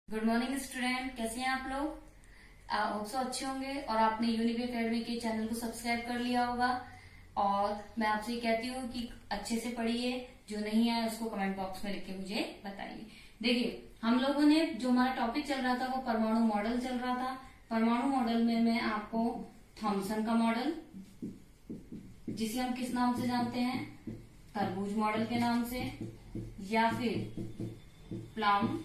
Good morning student, कैसे हैं आप लोग? होप सो अच्छे होंगे और आपने यूनिबी एकेडमी के चैनल को सब्सक्राइब कर लिया होगा। और मैं आपसे ये कहती हूँ कि अच्छे से पढ़िए, जो नहीं आया उसको कमेंट बॉक्स में लिख के मुझे बताइए। देखिए, हम लोगों ने जो हमारा टॉपिक चल रहा था वो परमाणु मॉडल चल रहा था। परमाणु मॉडल में मैं आपको थॉमसन का मॉडल, जिसे हम किस नाम से जानते हैं, तरबूज मॉडल के नाम से, या फिर प्लम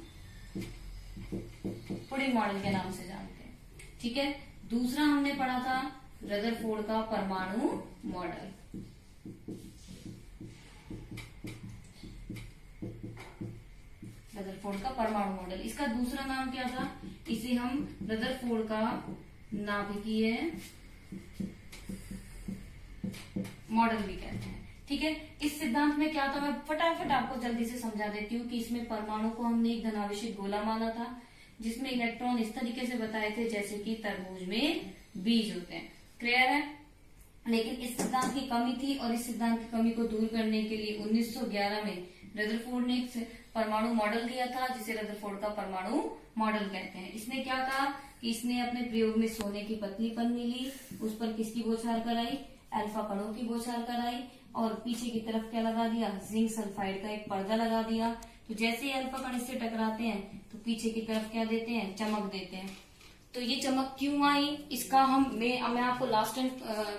पुडिंग मॉडल के नाम से जानते हैं। ठीक है। दूसरा हमने पढ़ा था रदरफोर्ड का परमाणु मॉडल। रदरफोर्ड का परमाणु मॉडल, इसका दूसरा नाम क्या था? इसे हम रदरफोर्ड का नाभिकीय मॉडल भी कहते हैं। ठीक है। इस सिद्धांत में क्या था, मैं फटाफट आपको जल्दी से समझा देती हूँ कि इसमें परमाणु को हमने एक धनावेशित गोला माना था, जिसमें इलेक्ट्रॉन इस तरीके से बताए थे जैसे कि तरबूज में बीज होते हैं। क्लियर है? लेकिन इस सिद्धांत की कमी थी और इस सिद्धांत की कमी को दूर करने के लिए 1911 में रदरफोर्ड ने एक परमाणु मॉडल दिया था, जिसे रदरफोर्ड का परमाणु मॉडल कहते हैं। इसने क्या कहा कि इसने अपने प्रयोग में सोने की पतली पन्नी ली, उस पर किसकी बौछार कराई? अल्फा कणों की बौछार कराई, और पीछे की तरफ क्या लगा दिया? जिंक सल्फाइड का एक पर्दा लगा दिया। तो जैसे ही अल्फा कण इससे टकराते हैं तो पीछे की तरफ क्या देते हैं? चमक देते हैं। तो ये चमक क्यों आई, इसका मैं आपको लास्ट एंड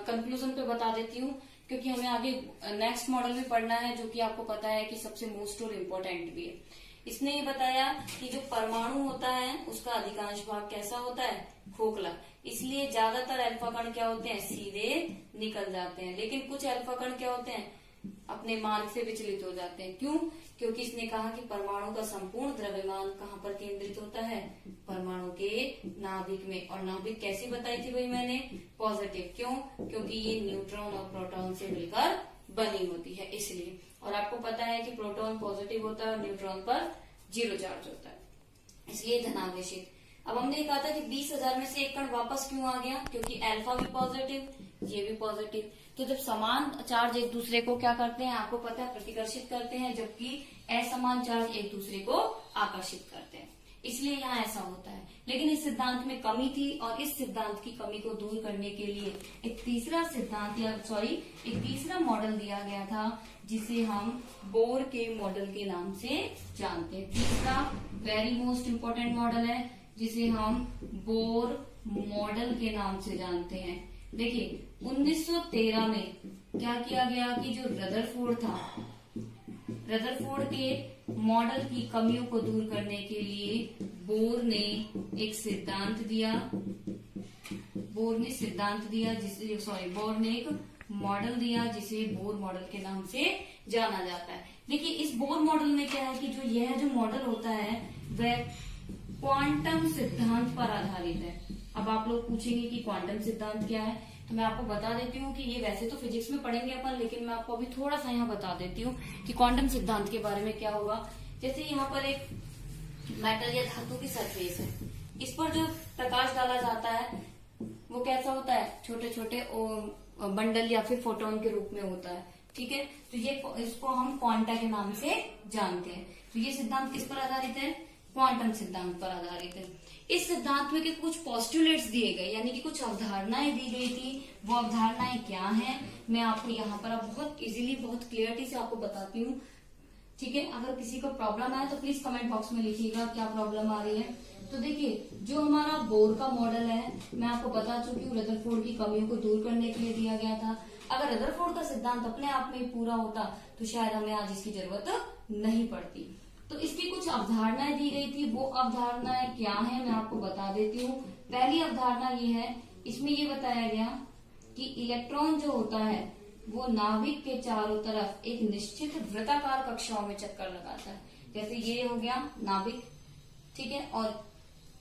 कंक्लूजन पे बता देती हूँ, क्योंकि हमें आगे नेक्स्ट मॉडल भी पढ़ना है, जो कि आपको पता है कि सबसे मोस्ट और इम्पोर्टेंट भी है। इसने ये बताया कि जो परमाणु होता है उसका अधिकांश भाग कैसा होता है? खोखला। इसलिए ज्यादातर अल्फा कण क्या होते हैं? सीधे निकल जाते हैं। लेकिन कुछ अल्फा कण क्या होते हैं? अपने मार्ग से विचलित हो जाते हैं। क्यों? क्योंकि इसने कहा कि परमाणु का संपूर्ण द्रव्यमान कहाँ पर केंद्रित होता है? परमाणु के नाभिक में। और नाभिक कैसी बताई थी भाई मैंने? पॉजिटिव। क्यों? क्योंकि ये न्यूट्रॉन और प्रोटॉन से मिलकर बनी होती है, इसलिए। और आपको पता है कि प्रोटॉन पॉजिटिव होता है और न्यूट्रॉन पर 0 चार्ज होता है, इसलिए धनावेशित। अब हमने ये कहा था कि 20,000 में से एक कण वापस क्यों आ गया? क्योंकि अल्फा भी पॉजिटिव, ये भी पॉजिटिव। तो जब समान चार्ज एक दूसरे को क्या करते हैं, आपको पता है, प्रतिकर्षित करते हैं, जबकि असमान चार्ज एक दूसरे को आकर्षित करते हैं, इसलिए यहाँ ऐसा होता है। लेकिन इस सिद्धांत में कमी थी और इस सिद्धांत की कमी को दूर करने के लिए एक तीसरा मॉडल दिया गया था, जिसे हम बोर के मॉडल के नाम से जानते हैं। तीसरा वेरी मोस्ट इम्पोर्टेंट मॉडल है, जिसे हम बोर मॉडल के नाम से जानते हैं। देखिए, 1913 में क्या किया गया कि जो रदरफोर्ड था, रदरफोर्ड के मॉडल की कमियों को दूर करने के लिए बोर ने एक सिद्धांत दिया। बोर ने एक मॉडल दिया, जिसे बोर मॉडल के नाम से जाना जाता है। देखिए, इस बोर मॉडल में क्या है कि जो मॉडल होता है वह क्वांटम सिद्धांत पर आधारित है। अब आप लोग पूछेंगे कि क्वांटम सिद्धांत क्या है, तो मैं आपको बता देती हूँ कि ये वैसे तो फिजिक्स में पढ़ेंगे अपन, लेकिन मैं आपको अभी थोड़ा सा यहाँ बता देती हूँ कि क्वांटम सिद्धांत के बारे में क्या होगा। जैसे यहाँ पर एक मेटल या धातु की सरफेस है, इस पर जो प्रकाश डाला जाता है वो कैसा होता है? छोटे छोटे बंडल या फिर फोटोन के रूप में होता है। ठीक है। तो इसको हम क्वांटा के नाम से जानते हैं। तो ये सिद्धांत किस पर आधारित है? क्वांटम सिद्धांत पर आधारित है। इस सिद्धांत में कुछ पोस्टुलेट्स दिए गए, यानी कि कुछ अवधारणाएं दी गई थी। वो अवधारणाएं क्या हैं, मैं आपको यहाँ पर बहुत इजीली, बहुत क्लियरिटी से आपको बताती हूँ। ठीक है। अगर किसी को प्रॉब्लम आए तो प्लीज कमेंट बॉक्स में लिखिएगा क्या प्रॉब्लम आ रही है। तो देखिए, जो हमारा बोर का मॉडल है, मैं आपको बता चुकी हूँ, रदरफोर्ड की कमियों को दूर करने के लिए दिया गया था। अगर रदरफोर्ड का सिद्धांत अपने आप में पूरा होता तो शायद हमें आज इसकी जरूरत नहीं पड़ती। तो इसकी कुछ अवधारणाएं दी गई थी। वो अवधारणाएं क्या हैं, मैं आपको बता देती हूँ। पहली अवधारणा ये है, इसमें ये बताया गया कि इलेक्ट्रॉन जो होता है वो नाभिक के चारों तरफ एक निश्चित वृत्ताकार कक्षाओं में चक्कर लगाता है। जैसे ये हो गया नाभिक, ठीक है, और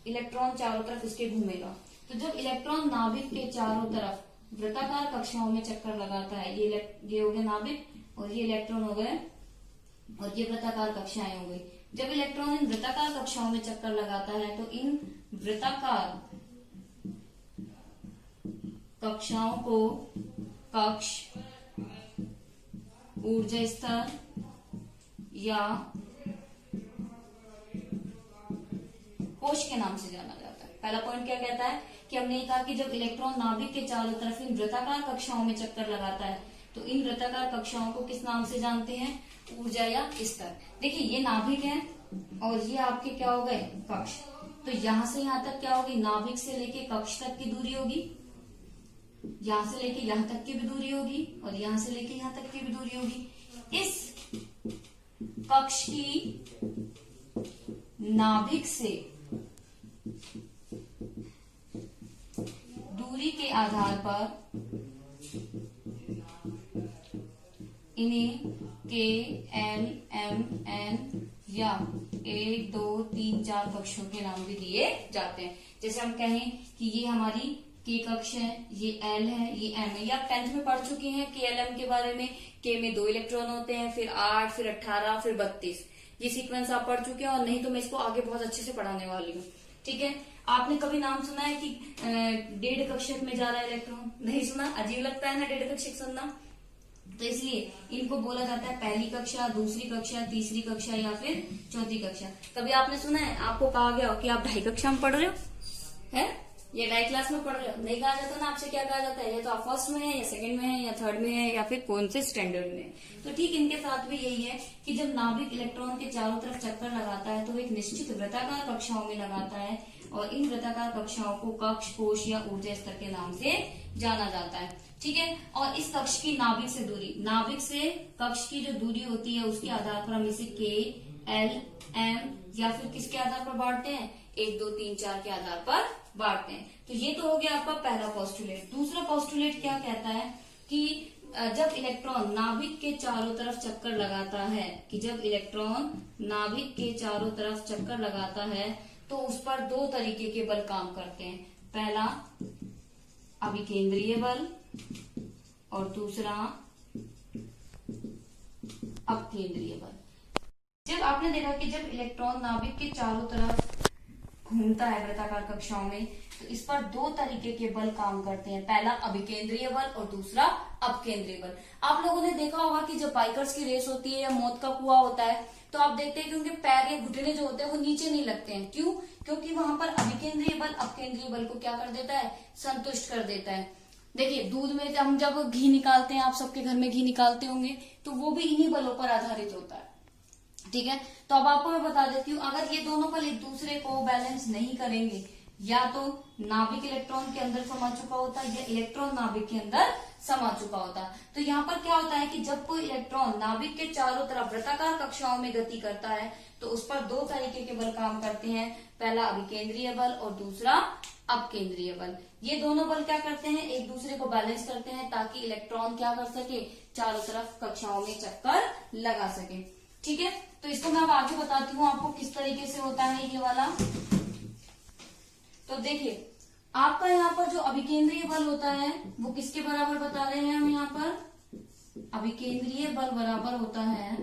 इलेक्ट्रॉन चारों तरफ इसके घूमेगा। तो जब इलेक्ट्रॉन नाभिक के चारों तरफ वृत्ताकार कक्षाओं में चक्कर लगाता है, ये हो गया नाभिक, और ये इलेक्ट्रॉन हो गए, और ये वृत्ताकार कक्षाएं हो गई। जब इलेक्ट्रॉन इन वृत्ताकार कक्षाओं में चक्कर लगाता है तो इन वृत्ताकार कक्षाओं को कक्ष, ऊर्जा स्तर या कोश के नाम से जाना जाता है। पहला पॉइंट क्या कहता है कि हमने कहा कि जब इलेक्ट्रॉन नाभिक के चारों तरफ इन वृत्ताकार कक्षाओं में चक्कर लगाता है तो इन वृत्ताकार कक्षाओं को किस नाम से जानते हैं, ऊर्जा या स्तर। देखिए ये नाभिक है और ये आपके क्या हो गए, कक्ष। तो यहां से यहां तक क्या होगी, नाभिक से लेके कक्ष तक की दूरी होगी, यहां से लेके यहां तक की भी दूरी होगी और यहां से लेके यहां तक की भी दूरी होगी। इस कक्ष की नाभिक से दूरी के आधार पर इन्हें के, एल, एम, एन या 1, 2, 3, 4 कक्षों के नाम भी दिए जाते हैं। जैसे हम कहें कि ये हमारी के कक्ष है, ये एल है, ये एम है। या 10th में पढ़ चुके हैं के एल एम के बारे में। के में 2 इलेक्ट्रॉन होते हैं, फिर 8, फिर 18, फिर 32। ये सीक्वेंस आप पढ़ चुके हैं और नहीं तो मैं इसको आगे बहुत अच्छे से पढ़ाने वाली हूँ। ठीक है, आपने कभी नाम सुना है कि 1.5 कक्षक में जा रहा है इलेक्ट्रॉन? नहीं सुना, अजीब लगता है ना 1.5 कक्षक सुनना। तो इसलिए इनको बोला जाता है पहली कक्षा, दूसरी कक्षा, तीसरी कक्षा या फिर चौथी कक्षा। कभी आपने सुना है आपको कहा गया हो कि आप 2.5 कक्षा में पढ़ रहे हो, है या 2.5 क्लास में पढ़ रहे हो? नहीं कहा जाता ना, आपसे क्या कहा जाता है, या तो आप फर्स्ट में है या सेकंड में है या थर्ड में है या फिर कौन से स्टैंडर्ड में है। तो ठीक इनके साथ भी यही है कि जब नाभिक इलेक्ट्रॉन के चारों तरफ चक्कर लगाता है तो एक निश्चित वृत्ताकार कक्षाओं में लगाता है और इन वृत्ताकार कक्षाओं को कक्ष, कोश या ऊर्जा स्तर के नाम से जाना जाता है। ठीक है, और इस कक्ष की नाभिक से दूरी, नाभिक से कक्ष की जो दूरी होती है उसके आधार पर हम इसे के, एल, एम या फिर किसके आधार पर बांटते हैं, 1, 2, 3, 4 के आधार पर बांटते हैं। तो ये तो हो गया आपका पहला पोस्टुलेट। दूसरा पोस्टुलेट क्या कहता है कि जब इलेक्ट्रॉन नाभिक के चारों तरफ चक्कर लगाता है, कि जब इलेक्ट्रॉन नाभिक के चारों तरफ चक्कर लगाता है तो उस पर 2 तरीके के बल काम करते हैं। पहला अभिकेंद्रीय बल और दूसरा अपकेंद्रीय बल। जब आपने देखा कि जब इलेक्ट्रॉन नाभिक के चारों तरफ घूमता है वृत्ताकार कक्षाओं में तो इस पर 2 तरीके के बल काम करते हैं। पहला अभिकेंद्रीय बल और दूसरा अपकेंद्रीय बल। आप लोगों ने देखा होगा कि जब बाइकर्स की रेस होती है या मौत का कुआं होता है तो आप देखते हैं कि उनके पैर या घुटने जो होते हैं वो नीचे नहीं लगते हैं। क्यों? क्योंकि वहां पर अभिकेंद्रीय बल अपकेंद्रीय बल को क्या कर देता है, संतुष्ट कर देता है। देखिए दूध में हम जब घी निकालते हैं, आप सबके घर में घी निकालते होंगे, तो वो भी इन्हीं बलों पर आधारित होता है। ठीक है, तो अब आपको मैं बता देती हूँ, अगर ये दोनों बल एक दूसरे को बैलेंस नहीं करेंगे, या तो नाभिक इलेक्ट्रॉन के अंदर समा चुका होता है या इलेक्ट्रॉन नाभिक के अंदर समा चुका होता। तो यहाँ पर क्या होता है कि जब कोई इलेक्ट्रॉन नाभिक के चारों तरफ वृत्ताकार कक्षाओं में गति करता है तो उस पर 2 तरीके के बल काम करते हैं। पहला अभिकेंद्रीय बल और दूसरा अपकेंद्रीय बल। ये दोनों बल क्या करते हैं, एक दूसरे को बैलेंस करते हैं ताकि इलेक्ट्रॉन क्या कर सके, चारों तरफ कक्षाओं में चक्कर लगा सके। ठीक है, तो इसको मैं अब आगे बताती हूँ आपको किस तरीके से होता है ये वाला। तो देखिए आपका यहाँ पर जो अभिकेंद्रीय बल होता है वो किसके बराबर बता रहे हैं हम यहाँ पर, अभिकेंद्रीय बल बराबर होता है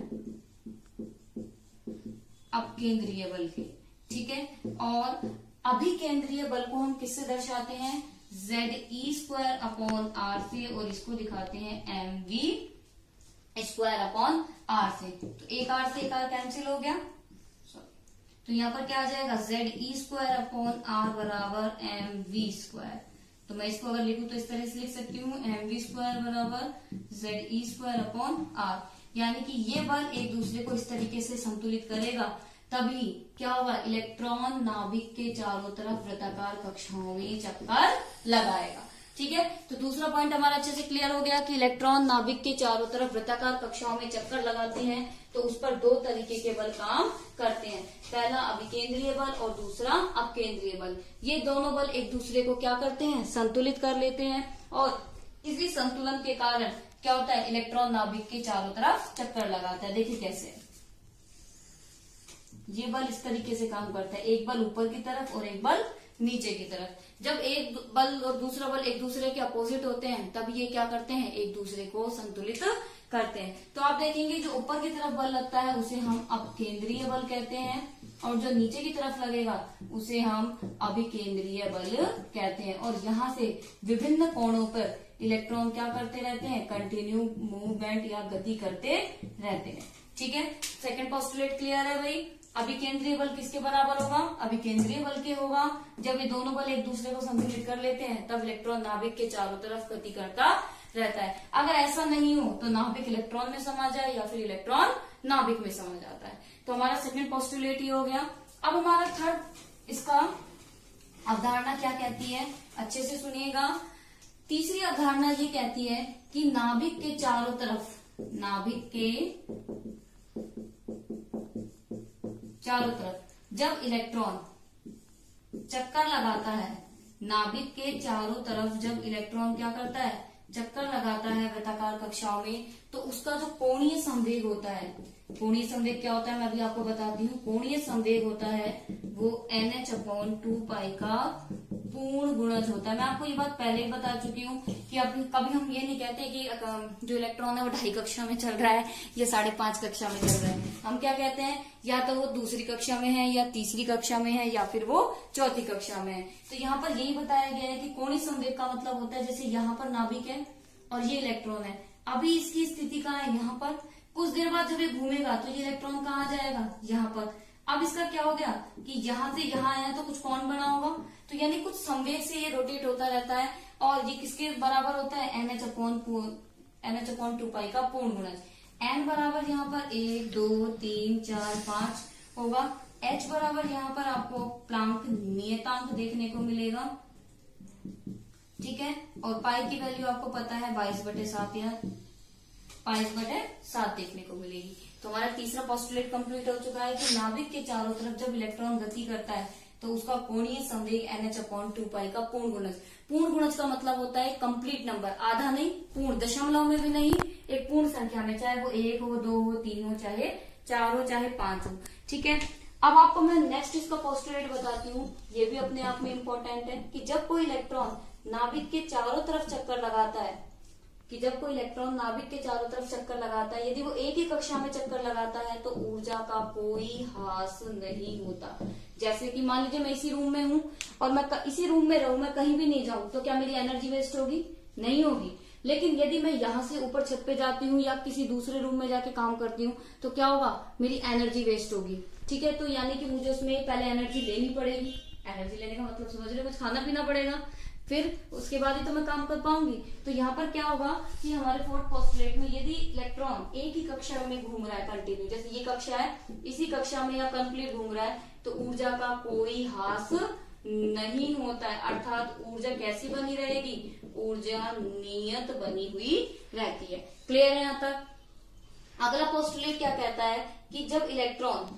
अपकेंद्रीय बल के। ठीक है, और अभिकेंद्रीय बल को हम किससे दर्शाते हैं, ZE² R से, और इसको दिखाते हैं mv² R से। तो एक R से एक R कैंसिल हो गया, तो यहाँ पर क्या आ जाएगा, ZE² R बराबर mv²। तो मैं इसको अगर लिखूं तो इस तरह से लिख सकती हूँ mv² बराबर ZE² R। यानी कि ये बल एक दूसरे को इस तरीके से संतुलित करेगा, तभी क्या होगा, इलेक्ट्रॉन नाभिक के चारों तरफ वृत्ताकार कक्षाओं में चक्कर लगाएगा। ठीक है, तो दूसरा पॉइंट हमारा अच्छे से क्लियर हो गया कि इलेक्ट्रॉन नाभिक के चारों तरफ वृत्ताकार कक्षाओं में चक्कर लगाते हैं तो उस पर 2 तरीके के बल काम करते हैं। पहला अभिकेंद्रीय बल और दूसरा अपकेंद्रीय बल। ये दोनों बल एक दूसरे को क्या करते हैं, संतुलित कर लेते हैं, और इसी संतुलन के कारण क्या होता है, इलेक्ट्रॉन नाभिक के चारों तरफ चक्कर लगाता है। देखिए कैसे ये बल इस तरीके से काम करता है, एक बल ऊपर की तरफ और एक बल नीचे की तरफ। जब एक बल और दूसरा बल एक दूसरे के अपोजिट होते हैं तब ये क्या करते हैं, एक दूसरे को संतुलित करते हैं। तो आप देखेंगे जो ऊपर की तरफ बल लगता है उसे हम अपकेंद्रीय बल कहते हैं, और जो नीचे की तरफ लगेगा उसे हम अभिकेंद्रीय बल कहते हैं। और यहाँ से विभिन्न कोणों पर इलेक्ट्रॉन क्या करते रहते हैं, कंटिन्यू मूवमेंट या गति करते रहते हैं। ठीक है, सेकंड पोस्टुलेट क्लियर है भाई। अभिकेंद्रीय बल किसके बराबर होगा? अभिकेंद्रीय बल के होगा। जब ये दोनों बल एक दूसरे को संतुलित कर लेते हैं तब इलेक्ट्रॉन नाभिक के चारों तरफ गति करता रहता है। अगर ऐसा नहीं हो तो नाभिक इलेक्ट्रॉन में समा जाए या फिर इलेक्ट्रॉन नाभिक में समा जाता है। तो हमारा सेकंड पोस्टुलेट ही हो गया। अब हमारा थर्ड इसका अवधारणा क्या कहती है, अच्छे से सुनिएगा। तीसरी अवधारणा ये कहती है कि नाभिक के चारों तरफ, नाभिक के चारों तरफ जब इलेक्ट्रॉन चक्कर लगाता है, नाभिक के चारों तरफ जब इलेक्ट्रॉन क्या करता है, चक्कर लगाता है वृत्ताकार कक्षाओं में, तो उसका जो कोणीय संवेग होता है, कोणीय संवेग क्या होता है मैं अभी आपको बताती हूँ। कोणीय संवेग होता है वो NH/2π का पूर्ण गुणज होता है। मैं आपको ये बात पहले ही बता चुकी हूँ कि अब कभी हम ये नहीं कहते कि जो इलेक्ट्रॉन है वो 2.5 कक्षा में चल रहा है या 5.5 कक्षा में चल रहा है। हम क्या कहते हैं, या तो वो दूसरी कक्षा में है या तीसरी कक्षा में है या फिर वो चौथी कक्षा में है। तो यहाँ पर यही बताया गया है कि कोणीय संवेग का मतलब होता है जैसे यहाँ पर नाभिक है और ये इलेक्ट्रॉन है, अभी इसकी स्थिति कहाँ है, यहाँ पर। कुछ देर बाद जब ये घूमेगा तो ये इलेक्ट्रॉन कहाँ आ जाएगा, यहाँ पर। अब इसका क्या हो गया कि यहाँ से यहाँ आया तो कुछ कोण बना होगा, तो यानी कुछ संवेग से ये रोटेट होता रहता है और ये किसके बराबर होता है, NH/2π का पूर्ण गुणज। n बराबर यहाँ पर 1 2 3 4 5 होगा। h बराबर यहाँ पर आपको प्लांक नियतांक देखने को मिलेगा, ठीक है। और पाई की वैल्यू आपको पता है 22/7 या 22/7 देखने को मिलेगी। तो हमारा तीसरा पोस्टुलेट कंप्लीट हो चुका है कि नाभिक के चारों तरफ जब इलेक्ट्रॉन गति करता है तो उसका कोणीय संवेग NH/2π का पूर्ण गुणज। पूर्ण गुणज का मतलब होता है कंप्लीट नंबर, आधा नहीं, पूर्ण, दशमलव में भी नहीं, एक पूर्ण संख्या में, चाहे वो 1 हो 2 हो 3 हो चाहे 4 हो चाहे 5 हो, ठीक है। अब आपको मैं नेक्स्ट इसका पोस्टुलेट बताती हूँ, ये भी अपने आप में इम्पोर्टेंट है कि जब कोई इलेक्ट्रॉन नाभिक के चारों तरफ चक्कर लगाता है, कि जब कोई इलेक्ट्रॉन नाभिक के चारों तरफ चक्कर लगाता है, यदि वो एक ही कक्षा में चक्कर लगाता है तो ऊर्जा का कोई ह्रास नहीं होता। जैसे कि मान लीजिए मैं इसी रूम में हूँ और मैं इसी रूम में रहूं, मैं कहीं भी नहीं जाऊं, तो क्या मेरी एनर्जी वेस्ट होगी? नहीं होगी। लेकिन यदि मैं यहाँ से ऊपर छत पे जाती हूँ या किसी दूसरे रूम में जाके काम करती हूँ तो क्या होगा, मेरी एनर्जी वेस्ट होगी, ठीक है। तो यानी कि मुझे उसमें पहले एनर्जी लेनी पड़ेगी। एनर्जी लेने का मतलब समझ रहे हो, कुछ खाना पीना पड़ेगा, फिर उसके बाद ही तो मैं काम कर पाऊंगी। तो यहाँ पर क्या होगा कि हमारे फोर्थ पोस्टुलेट में यदि इलेक्ट्रॉन एक ही कक्षा में घूम रहा है कंटिन्यू, जैसे ये कक्षा है, इसी कक्षा में या कंप्लीट घूम रहा है, तो ऊर्जा का कोई ह्रास नहीं होता है। अर्थात ऊर्जा कैसी बनी रहेगी, ऊर्जा नियत बनी हुई रहती है। क्लियर है यहाँ तक? अगला पोस्टुलेट क्या कहता है कि जब इलेक्ट्रॉन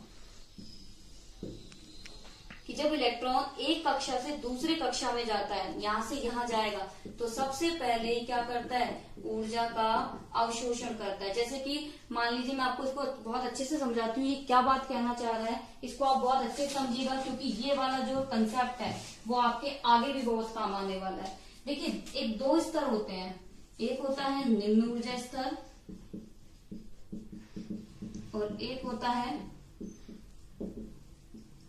एक कक्षा से दूसरी कक्षा में जाता है, यहाँ से यहाँ जाएगा, तो सबसे पहले क्या करता है, ऊर्जा का अवशोषण करता है। जैसे कि मान लीजिए मैं आपको इसको बहुत अच्छे से समझाती हूँ, ये क्या बात कहना चाह रहा है, इसको आप बहुत अच्छे से समझिएगा, क्योंकि ये वाला जो कंसेप्ट है वो आपके आगे भी बहुत काम आने वाला है। देखिए, एक 2 स्तर होते हैं, एक होता है निम्न ऊर्जा स्तर और एक होता है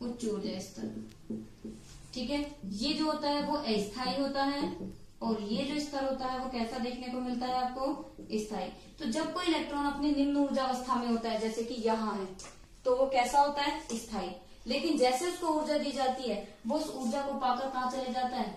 उच्च ऊर्जा स्तर, ठीक है। ये जो होता है वो अस्थायी होता है और ये जो स्तर होता है वो कैसा देखने को मिलता है आपको, स्थायी। तो जब कोई इलेक्ट्रॉन अपनी निम्न ऊर्जा अवस्था में होता है, जैसे कि यहाँ है, तो वो कैसा होता है, स्थायी। लेकिन जैसे उसको ऊर्जा दी जाती है वो उस ऊर्जा को पाकर कहाँ चले जाता है,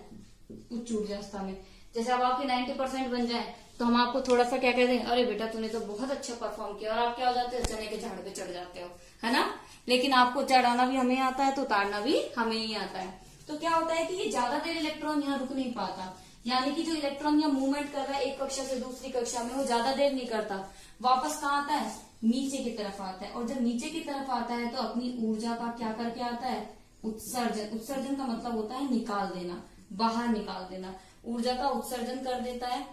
उच्च ऊर्जा अवस्था में। जैसे अब आपके 90% बन जाए तो हम आपको थोड़ा सा क्या कहते हैं, अरे बेटा तूने तो बहुत अच्छा परफॉर्म किया, और आप क्या हो जाते हो, चने के झाड़ पे चढ़ जाते हो, है ना। लेकिन आपको चढ़ाना भी हमें आता है तो उतारना भी हमें ही आता है। तो क्या होता है कि ये ज्यादा देर इलेक्ट्रॉन यहाँ रुक नहीं पाता, यानी कि जो इलेक्ट्रॉन यहाँ मूवमेंट कर रहा है एक कक्षा से दूसरी कक्षा में, वो ज्यादा देर नहीं करता, वापस कहाँ आता है, नीचे की तरफ आता है। और जब नीचे की तरफ आता है तो अपनी ऊर्जा का क्या करके आता है, उत्सर्जन। उत्सर्जन का मतलब होता है निकाल देना, बाहर निकाल देना, ऊर्जा का उत्सर्जन कर देता है,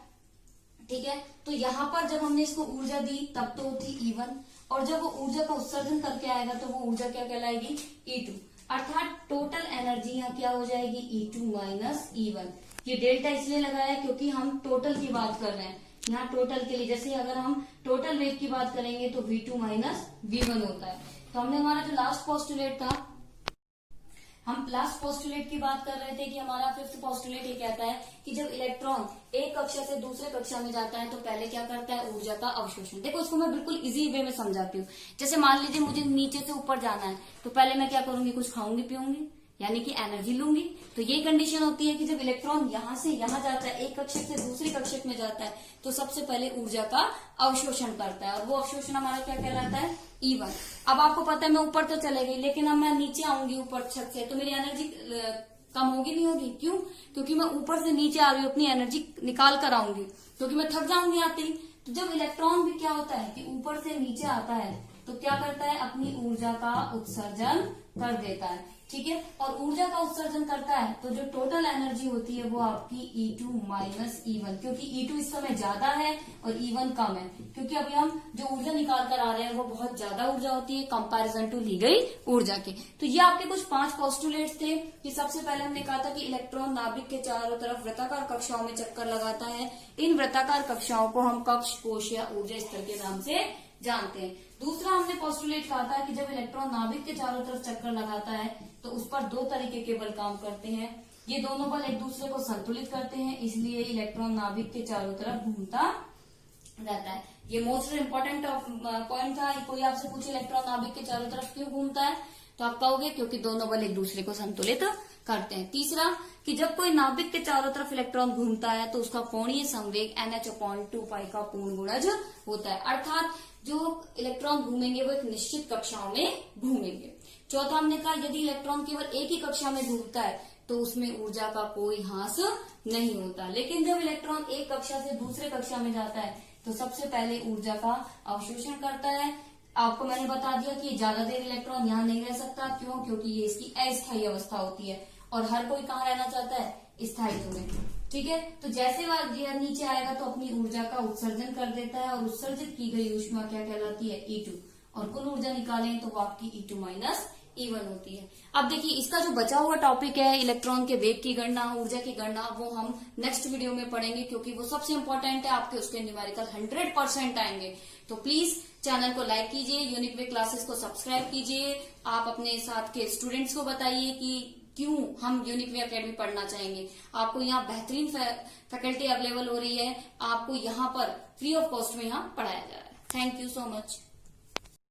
ठीक है। तो यहाँ पर जब हमने इसको ऊर्जा दी तब तो थी E1, और जब वो ऊर्जा का उत्सर्जन करके आएगा तो वो ऊर्जा क्या कहलाएगी, E2। अर्थात टोटल एनर्जी यहाँ क्या हो जाएगी, E2 माइनस E1। ये डेल्टा इसलिए लगाया क्योंकि हम टोटल की बात कर रहे हैं, यहाँ टोटल के लिए। जैसे अगर हम टोटल वेग की बात करेंगे तो V2 माइनस V1 होता है। तो हमने हमारा जो लास्ट पोस्टुलेट था हम लास्ट पोस्टुलेट की बात कर रहे थे कि हमारा फिफ्थ पोस्टुलेट ये कहता है कि जब इलेक्ट्रॉन एक कक्षा से दूसरे कक्षा में जाता है तो पहले क्या करता है, ऊर्जा का अवशोषण। देखो इसको मैं बिल्कुल इजी वे में समझाती हूँ। जैसे मान लीजिए मुझे नीचे से ऊपर जाना है तो पहले मैं क्या करूंगी, कुछ खाऊंगी पीऊंगी, यानी कि एनर्जी लूंगी। तो ये कंडीशन होती है कि जब इलेक्ट्रॉन यहाँ से यहाँ जाता है, एक कक्षक से दूसरे कक्षक में जाता है, तो सबसे पहले ऊर्जा का अवशोषण करता है, और वो अवशोषण हमारा क्या कहलाता है, E1। अब आपको पता है मैं ऊपर तो चले गई, लेकिन अब मैं नीचे आऊंगी ऊपर छत से, तो मेरी एनर्जी कम होगी नहीं होगी? क्यों? क्योंकि मैं ऊपर से नीचे आ रही हूँ, अपनी एनर्जी निकाल कर आऊंगी, क्योंकि मैं थक जाऊंगी आते ही। तो जब इलेक्ट्रॉन भी क्या होता है कि ऊपर से नीचे आता है तो क्या करता है, अपनी ऊर्जा का उत्सर्जन कर देता है, ठीक है। और ऊर्जा का उत्सर्जन करता है तो जो टोटल एनर्जी होती है वो आपकी E2 माइनस E1, क्योंकि E2 इस समय ज्यादा है और E1 कम है, क्योंकि अभी हम जो ऊर्जा निकाल कर आ रहे हैं वो बहुत ज्यादा ऊर्जा होती है कंपैरिजन टू ली गई ऊर्जा के। तो ये आपके कुछ 5 पोस्टुलेट्स थे कि सबसे पहले हमने कहा था कि इलेक्ट्रॉन नाभिक के चारों तरफ वृत्ताकार कक्षाओं में चक्कर लगाता है। इन वृत्ताकार कक्षाओं को हम कक्ष, कोश या ऊर्जा स्तर के नाम से जानते हैं। दूसरा हमने पोस्टुलेट कहा था कि जब इलेक्ट्रॉन नाभिक के चारों तरफ चक्कर लगाता है तो उस पर 2 तरीके के बल काम करते हैं। ये दोनों बल एक दूसरे को संतुलित करते हैं, इसलिए इलेक्ट्रॉन नाभिक के चारों तरफ घूमता रहता है। ये मोस्ट इम्पोर्टेंट पॉइंट था। कोई आपसे पूछे इलेक्ट्रॉन नाभिक के चारों तरफ क्यों घूमता है, तो आप कहोगे क्योंकि दोनों बल एक दूसरे को संतुलित करते हैं। तीसरा कि जब कोई नाभिक के चारों तरफ इलेक्ट्रॉन घूमता है तो उसका कोणीय संवेग NH/2π का पूर्ण गुणज होता है, अर्थात जो इलेक्ट्रॉन घूमेंगे वो एक निश्चित कक्षाओं में घूमेंगे। चौथा हमने कहा यदि इलेक्ट्रॉन केवल एक ही कक्षा में घूमता है तो उसमें ऊर्जा का कोई ह्रास नहीं होता, लेकिन जब इलेक्ट्रॉन एक कक्षा से दूसरे कक्षा में जाता है तो सबसे पहले ऊर्जा का अवशोषण करता है। आपको मैंने बता दिया कि ज्यादा देर इलेक्ट्रॉन यहाँ नहीं रह सकता, क्यों? क्योंकि ये इसकी अस्थायी अवस्था होती है और हर कोई कहाँ रहना चाहता है, स्थायित्व में, ठीक है। तो जैसे वह नीचे आएगा तो अपनी ऊर्जा का उत्सर्जन कर देता है और उत्सर्जित की गई ऊष्मा क्या कहलाती है, E2, और कुल ऊर्जा निकालें तो वो आपकी E2 माइनस E1 होती है। अब देखिए इसका जो बचा हुआ टॉपिक है इलेक्ट्रॉन के वेग की गणना, ऊर्जा की गणना, वो हम नेक्स्ट वीडियो में पढ़ेंगे, क्योंकि वो सबसे इंपॉर्टेंट है। आपके उसके न्यूमेरिकल 100% आएंगे। तो प्लीज चैनल को लाइक कीजिए, यूनिक वे क्लासेस को सब्सक्राइब कीजिए। आप अपने साथ के स्टूडेंट्स को बताइए कि क्यों हम यूनिक वे अकेडमी पढ़ना चाहेंगे। आपको यहाँ बेहतरीन फैकल्टी अवेलेबल हो रही है, आपको यहाँ पर फ्री ऑफ कॉस्ट में यहाँ पढ़ाया जा रहा है। Thank you so much.